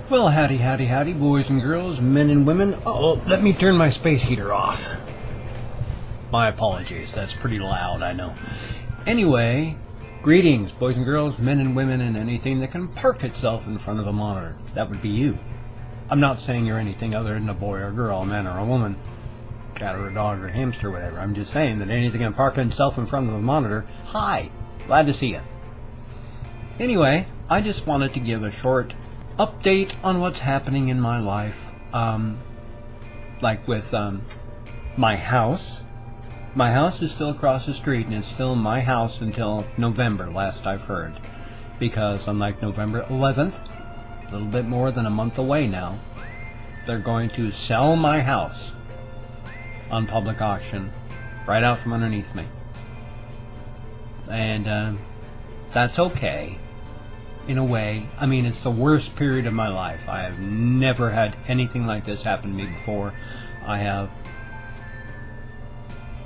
Well, howdy, howdy, howdy, boys and girls, men and women. Oh, let me turn my space heater off. My apologies, that's pretty loud, I know. Anyway, greetings, boys and girls, men and women, and anything that can park itself in front of a monitor. That would be you. I'm not saying you're anything other than a boy or girl, a man or a woman, cat or a dog or a hamster or whatever. I'm just saying that anything can park itself in front of a monitor. Hi, glad to see you. Anyway, I just wanted to give a short update on what's happening in my life, like with my house. My house is still across the street, and it's still my house until November, last I've heard, because on like November 11th, a little bit more than a month away now, they're going to sell my house on public auction right out from underneath me. And that's okay. In a way, I mean, it's the worst period of my life. I have never had anything like this happen to me before. I have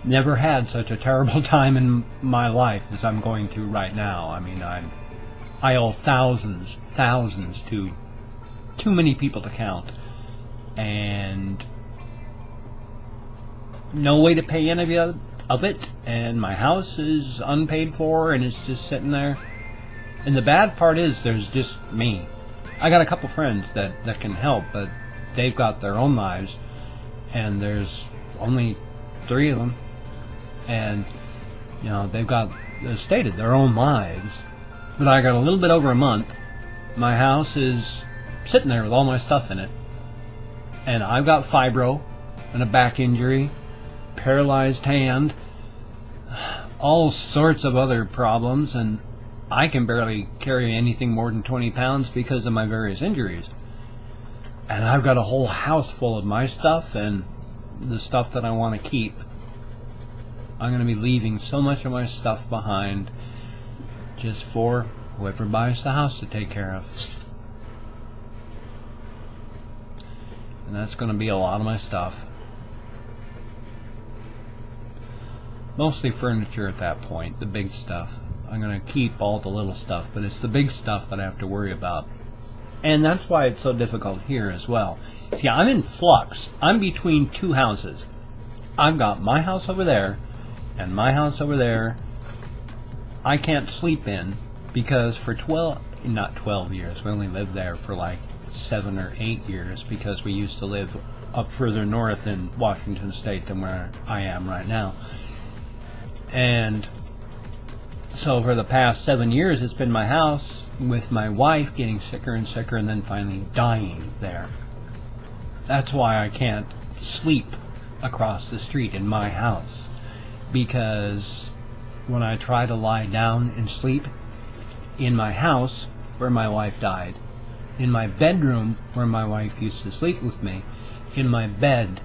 never had such a terrible time in my life as I'm going through right now. I mean, I owe thousands to too many people to count, and no way to pay any of it, and my house is unpaid for, and it's just sitting there. And the bad part is there's just me. I got a couple friends that can help, but they've got their own lives, and there's only 3 of them. And, you know, they've stated their own lives. But I got a little bit over a month. My house is sitting there with all my stuff in it. And I've got fibro and a back injury, paralyzed hand, all sorts of other problems, and I can barely carry anything more than 20 pounds because of my various injuries. And I've got a whole house full of my stuff and the stuff that I want to keep. I'm going to be leaving so much of my stuff behind just for whoever buys the house to take care of. And that's going to be a lot of my stuff. Mostly furniture at that point, the big stuff. I'm going to keep all the little stuff, but it's the big stuff that I have to worry about. And that's why it's so difficult here as well. See, I'm in flux. I'm between 2 houses. I've got my house over there and my house over there. I can't sleep in because for 12 years. We only lived there for like 7 or 8 years because we used to live up further north in Washington State than where I am right now. And so for the past 7 years, it's been my house with my wife getting sicker and sicker and then finally dying there. That's why I can't sleep across the street in my house. Because when I try to lie down and sleep in my house where my wife died, in my bedroom where my wife used to sleep with me, in my bed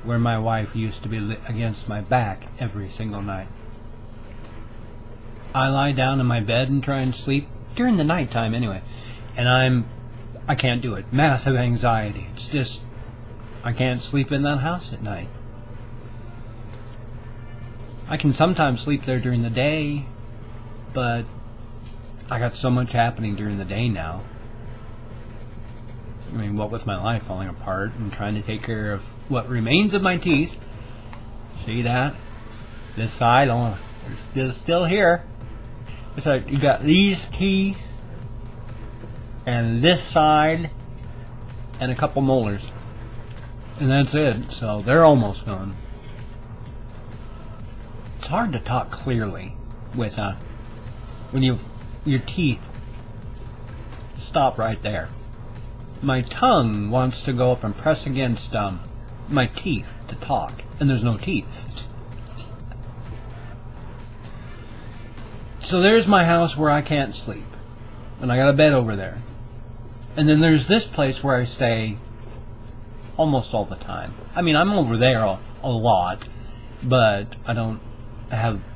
where my wife used to be against my back every single night, I lie down in my bed and try and sleep during the nighttime anyway, and I can't do it. Massive anxiety. It's just, I can't sleep in that house at night. I can sometimes sleep there during the day, but I got so much happening during the day now. I mean, what with my life falling apart and trying to take care of what remains of my teeth. See that? This side, they're still here. It's like you got these teeth and this side and a couple molars, and that's it. So they're almost gone. It's hard to talk clearly with when your teeth stop right there. My tongue wants to go up and press against my teeth to talk, and there's no teeth. So there's my house where I can't sleep, and I got a bed over there. And then there's this place where I stay almost all the time. I mean, I'm over there a lot, but I don't have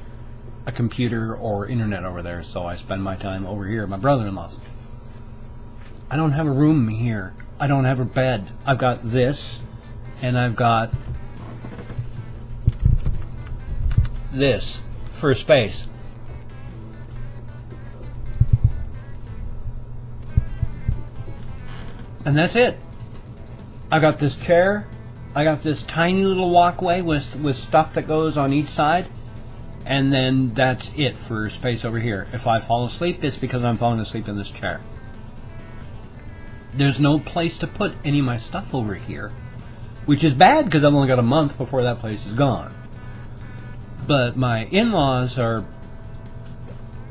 a computer or internet over there, so I spend my time over here at my brother-in-law's. I don't have a room here. I don't have a bed. I've got this, and I've got this for space. And that's it. I got this chair. I got this tiny little walkway with stuff that goes on each side. And then that's it for space over here. If I fall asleep, it's because I'm falling asleep in this chair. There's no place to put any of my stuff over here. Which is bad because I've only got a month before that place is gone. But my in-laws are...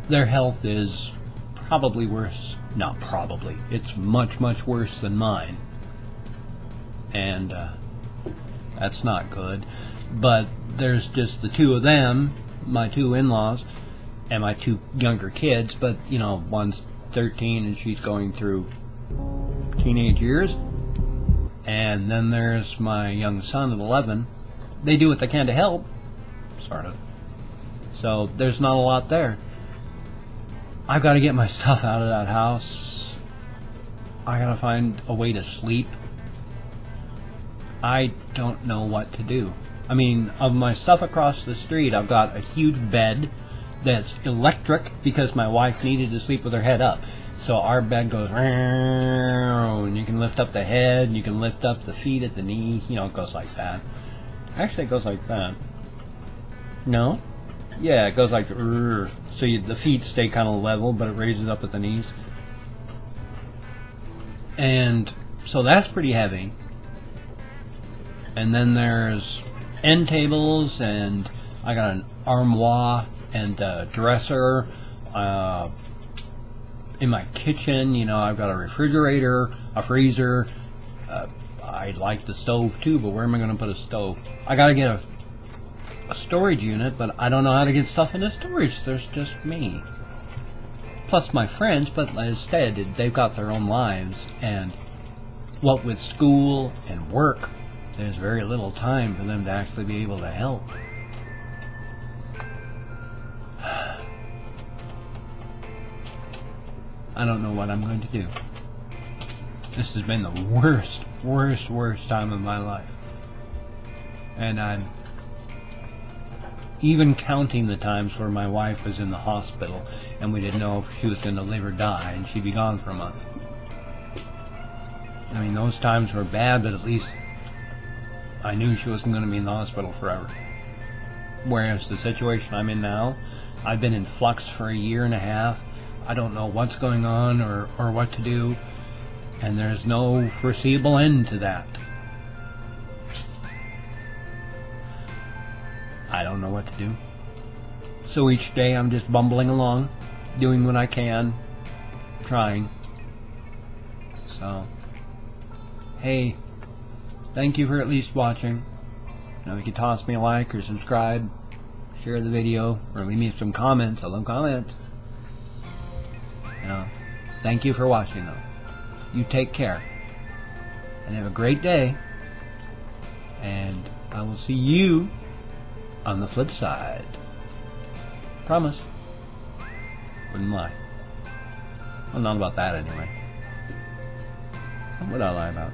Their health is probably worse. Not probably. It's much, much worse than mine. And that's not good. But there's just the two of them, my two in-laws, and my two younger kids. But, you know, one's 13 and she's going through teenage years. And then there's my young son at 11. They do what they can to help, sort of. So there's not a lot there. I've got to get my stuff out of that house. I got to find a way to sleep. I don't know what to do. I mean, of my stuff across the street, I've got a huge bed that's electric because my wife needed to sleep with her head up. So our bed goes, and you can lift up the head, and you can lift up the feet at the knee. You know, it goes like that. Actually, it goes like that. No? Yeah, it goes like, so the feet stay kind of level, but it raises up at the knees. And so that's pretty heavy. And then there's end tables, and I got an armoire and a dresser. In my kitchen, you know, I've got a refrigerator, a freezer. I like the stove too, but where am I going to put a stove? I got to get a storage unit, but I don't know how to get stuff into storage. There's just me. Plus my friends, but instead they've got their own lives, and what with school and work, there's very little time for them to actually be able to help. I don't know what I'm going to do. This has been the worst time of my life. And I'm even counting the times where my wife was in the hospital and we didn't know if she was going to live or die and she'd be gone for a month. I mean, those times were bad, but at least I knew she wasn't going to be in the hospital forever. Whereas the situation I'm in now, I've been in flux for a year and a half. I don't know what's going on or what to do, and there's no foreseeable end to that. I don't know what to do. So each day I'm just bumbling along, doing what I can, trying. So, hey, thank you for at least watching. Now you can toss me a like or subscribe, share the video, or leave me some comments. I love comments. Thank you for watching, though. You take care. And have a great day. And I will see you on the flip side. Promise. Wouldn't lie. Well, not about that, anyway. What would I lie about?